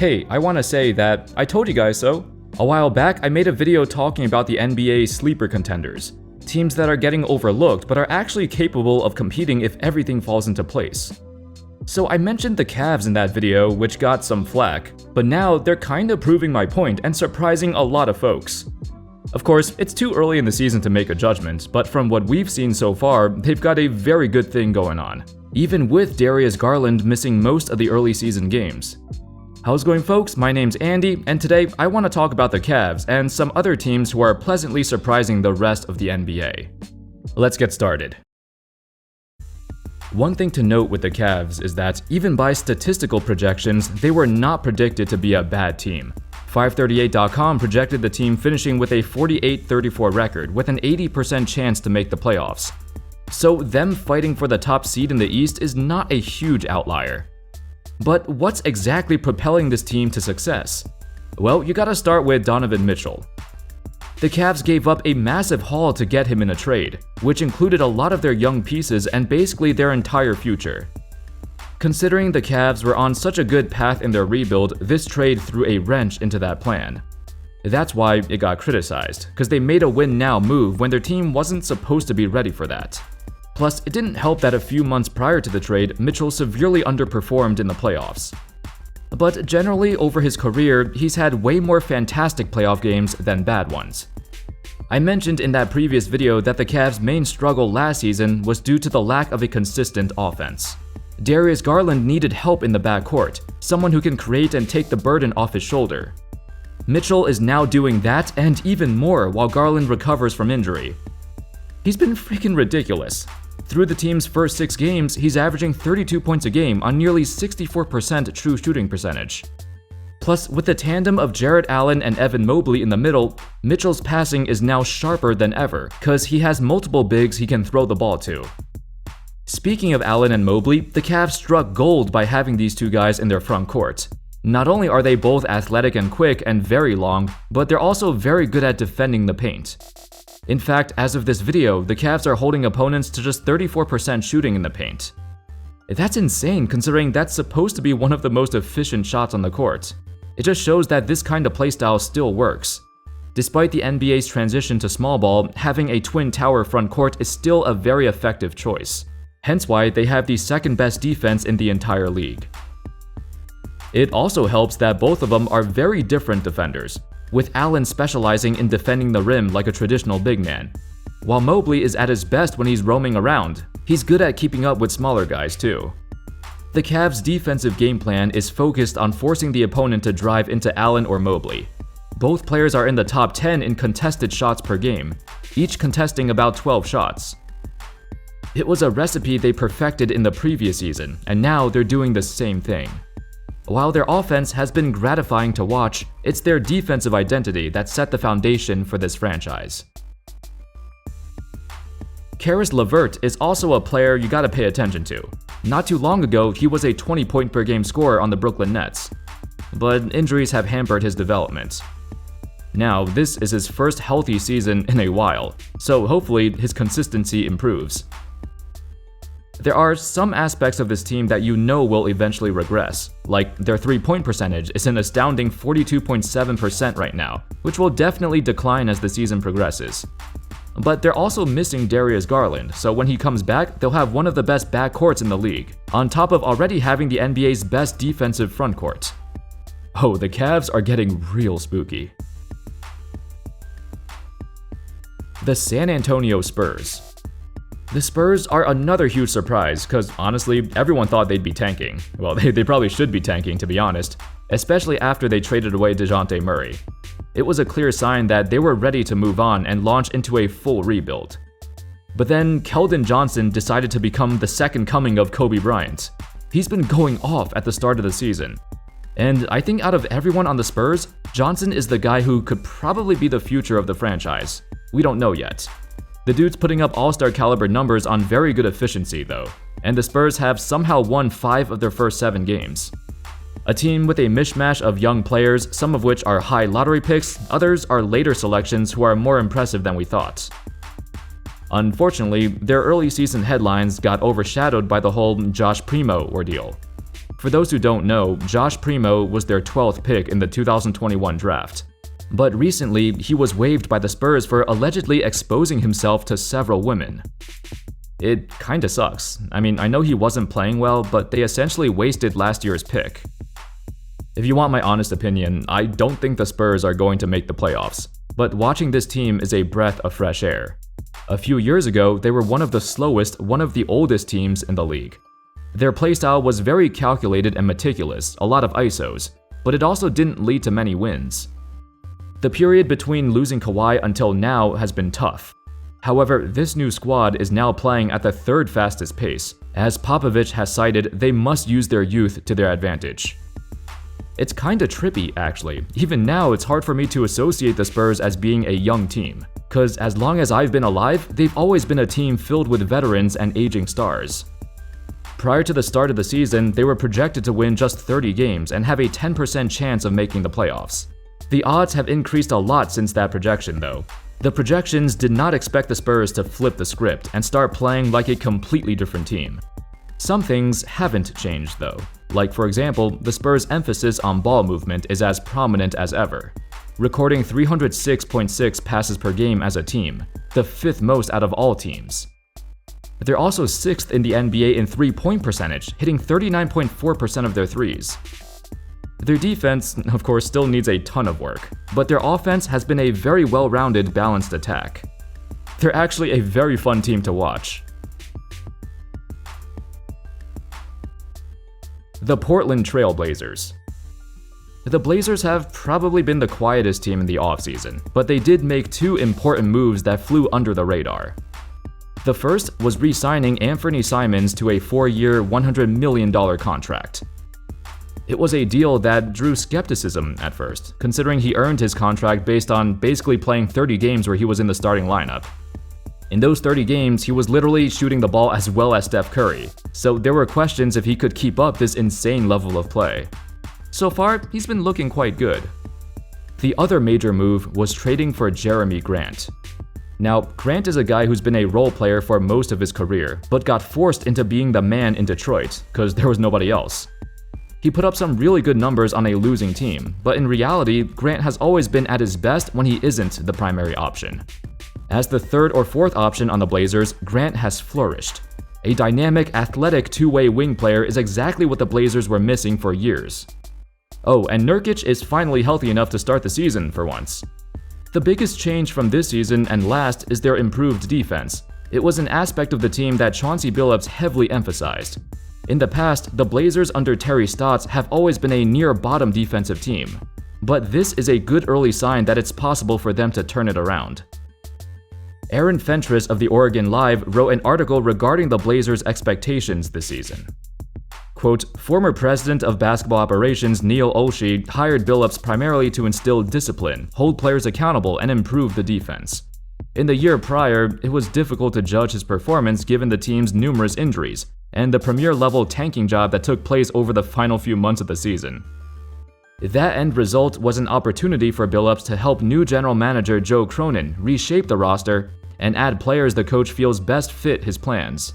Hey, I want to say that I told you guys so. A while back, I made a video talking about the NBA sleeper contenders, teams that are getting overlooked but are actually capable of competing if everything falls into place. So I mentioned the Cavs in that video, which got some flack, but now they're kinda proving my point and surprising a lot of folks. Of course, it's too early in the season to make a judgment, but from what we've seen so far, they've got a very good thing going on, even with Darius Garland missing most of the early season games. How's it going, folks? My name's Andy, and today I want to talk about the Cavs and some other teams who are pleasantly surprising the rest of the NBA. Let's get started. One thing to note with the Cavs is that even by statistical projections, they were not predicted to be a bad team. 538.com projected the team finishing with a 48-34 record with an 80% chance to make the playoffs. So them fighting for the top seed in the East is not a huge outlier. But what's exactly propelling this team to success? Well, you gotta start with Donovan Mitchell. The Cavs gave up a massive haul to get him in a trade, which included a lot of their young pieces and basically their entire future. Considering the Cavs were on such a good path in their rebuild, this trade threw a wrench into that plan. That's why it got criticized, because they made a win-now move when their team wasn't supposed to be ready for that. Plus, it didn't help that a few months prior to the trade, Mitchell severely underperformed in the playoffs. But generally, over his career, he's had way more fantastic playoff games than bad ones. I mentioned in that previous video that the Cavs' main struggle last season was due to the lack of a consistent offense. Darius Garland needed help in the backcourt, someone who can create and take the burden off his shoulder. Mitchell is now doing that and even more while Garland recovers from injury. He's been freaking ridiculous. Through the team's first 6 games, he's averaging 32 points a game on nearly 64% true shooting percentage. Plus, with the tandem of Jarrett Allen and Evan Mobley in the middle, Mitchell's passing is now sharper than ever, cause he has multiple bigs he can throw the ball to. Speaking of Allen and Mobley, the Cavs struck gold by having these two guys in their front court. Not only are they both athletic and quick and very long, but they're also very good at defending the paint. In fact, as of this video, the Cavs are holding opponents to just 34% shooting in the paint. That's insane considering that's supposed to be one of the most efficient shots on the court. It just shows that this kind of playstyle still works. Despite the NBA's transition to small ball, having a twin tower front court is still a very effective choice. Hence why they have the second best defense in the entire league. It also helps that both of them are very different defenders, with Allen specializing in defending the rim like a traditional big man. While Mobley is at his best when he's roaming around, he's good at keeping up with smaller guys too. The Cavs' defensive game plan is focused on forcing the opponent to drive into Allen or Mobley. Both players are in the top 10 in contested shots per game, each contesting about 12 shots. It was a recipe they perfected in the previous season, and now they're doing the same thing. While their offense has been gratifying to watch, it's their defensive identity that set the foundation for this franchise. Caris LeVert is also a player you gotta pay attention to. Not too long ago, he was a 20-point-per-game scorer on the Brooklyn Nets, but injuries have hampered his development. Now, this is his first healthy season in a while, so hopefully his consistency improves. There are some aspects of this team that you know will eventually regress, like their 3-point percentage is an astounding 42.7% right now, which will definitely decline as the season progresses. But they're also missing Darius Garland, so when he comes back, they'll have one of the best backcourts in the league, on top of already having the NBA's best defensive frontcourt. Oh, the Cavs are getting real spooky. The San Antonio Spurs. The Spurs are another huge surprise, cause honestly, everyone thought they'd be tanking. Well, they probably should be tanking to be honest, especially after they traded away DeJounte Murray. It was a clear sign that they were ready to move on and launch into a full rebuild. But then Keldon Johnson decided to become the second coming of Kobe Bryant. He's been going off at the start of the season. And I think out of everyone on the Spurs, Johnson is the guy who could probably be the future of the franchise. We don't know yet. The dude's putting up all-star caliber numbers on very good efficiency though, and the Spurs have somehow won 5 of their first 7 games. A team with a mishmash of young players, some of which are high lottery picks, others are later selections who are more impressive than we thought. Unfortunately, their early season headlines got overshadowed by the whole Josh Primo ordeal. For those who don't know, Josh Primo was their 12th pick in the 2021 draft. But recently, he was waived by the Spurs for allegedly exposing himself to several women. It kinda sucks. I mean, I know he wasn't playing well, but they essentially wasted last year's pick. If you want my honest opinion, I don't think the Spurs are going to make the playoffs, but watching this team is a breath of fresh air. A few years ago, they were one of the slowest, one of the oldest teams in the league. Their playstyle was very calculated and meticulous, a lot of ISOs, but it also didn't lead to many wins. The period between losing Kawhi until now has been tough. However, this new squad is now playing at the third fastest pace. As Popovich has cited, they must use their youth to their advantage. It's kinda trippy, actually. Even now, it's hard for me to associate the Spurs as being a young team, cause as long as I've been alive, they've always been a team filled with veterans and aging stars. Prior to the start of the season, they were projected to win just 30 games and have a 10% chance of making the playoffs. The odds have increased a lot since that projection, though. The projections did not expect the Spurs to flip the script and start playing like a completely different team. Some things haven't changed, though. Like, for example, the Spurs' emphasis on ball movement is as prominent as ever, recording 306.6 passes per game as a team, the 5th most out of all teams. They're also 6th in the NBA in three-point percentage, hitting 39.4% of their threes. Their defense, of course, still needs a ton of work, but their offense has been a very well-rounded, balanced attack. They're actually a very fun team to watch. The Portland Trail Blazers. The Blazers have probably been the quietest team in the offseason, but they did make two important moves that flew under the radar. The first was re-signing Anthony Simons to a 4-year, $100 million contract. It was a deal that drew skepticism at first, considering he earned his contract based on basically playing 30 games where he was in the starting lineup. In those 30 games, he was literally shooting the ball as well as Steph Curry, so there were questions if he could keep up this insane level of play. So far, he's been looking quite good. The other major move was trading for Jeremy Grant. Now, Grant is a guy who's been a role player for most of his career, but got forced into being the man in Detroit, because there was nobody else. He put up some really good numbers on a losing team, but in reality, Grant has always been at his best when he isn't the primary option. As the third or fourth option on the Blazers, Grant has flourished. A dynamic, athletic two-way wing player is exactly what the Blazers were missing for years. Oh, and Nurkic is finally healthy enough to start the season for once. The biggest change from this season and last is their improved defense. It was an aspect of the team that Chauncey Billups heavily emphasized. In the past, the Blazers under Terry Stotts have always been a near-bottom defensive team. But this is a good early sign that it's possible for them to turn it around. Aaron Fentress of the Oregon Live wrote an article regarding the Blazers' expectations this season. Quote, former president of basketball operations Neil Olshey hired Billups primarily to instill discipline, hold players accountable, and improve the defense. In the year prior, it was difficult to judge his performance given the team's numerous injuries, and the premier-level tanking job that took place over the final few months of the season. That end result was an opportunity for Billups to help new general manager Joe Cronin reshape the roster and add players the coach feels best fit his plans.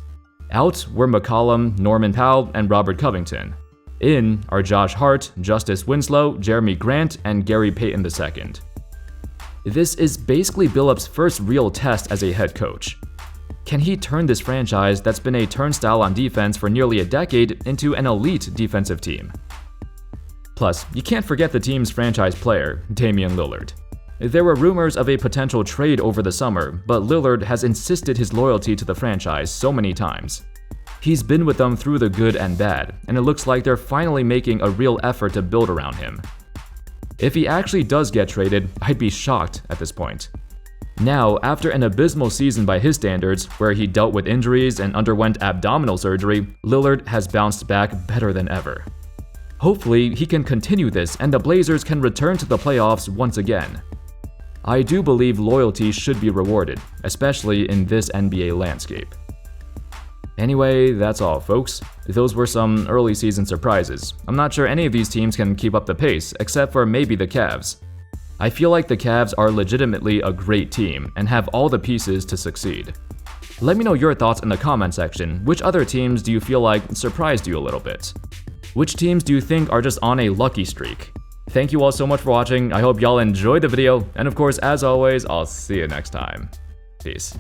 Out were McCollum, Norman Powell, and Robert Covington. In are Josh Hart, Justice Winslow, Jeremy Grant, and Gary Payton II. This is basically Billups' first real test as a head coach. Can he turn this franchise that's been a turnstile on defense for nearly a decade into an elite defensive team? Plus, you can't forget the team's franchise player, Damian Lillard. There were rumors of a potential trade over the summer, but Lillard has insisted his loyalty to the franchise so many times. He's been with them through the good and bad, and it looks like they're finally making a real effort to build around him. If he actually does get traded, I'd be shocked at this point. Now, after an abysmal season by his standards, where he dealt with injuries and underwent abdominal surgery, Lillard has bounced back better than ever. Hopefully, he can continue this and the Blazers can return to the playoffs once again. I do believe loyalty should be rewarded, especially in this NBA landscape. Anyway, that's all, folks. Those were some early season surprises. I'm not sure any of these teams can keep up the pace, except for maybe the Cavs. I feel like the Cavs are legitimately a great team and have all the pieces to succeed. Let me know your thoughts in the comment section. Which other teams do you feel like surprised you a little bit? Which teams do you think are just on a lucky streak? Thank you all so much for watching. I hope y'all enjoyed the video, and of course, as always, I'll see you next time. Peace.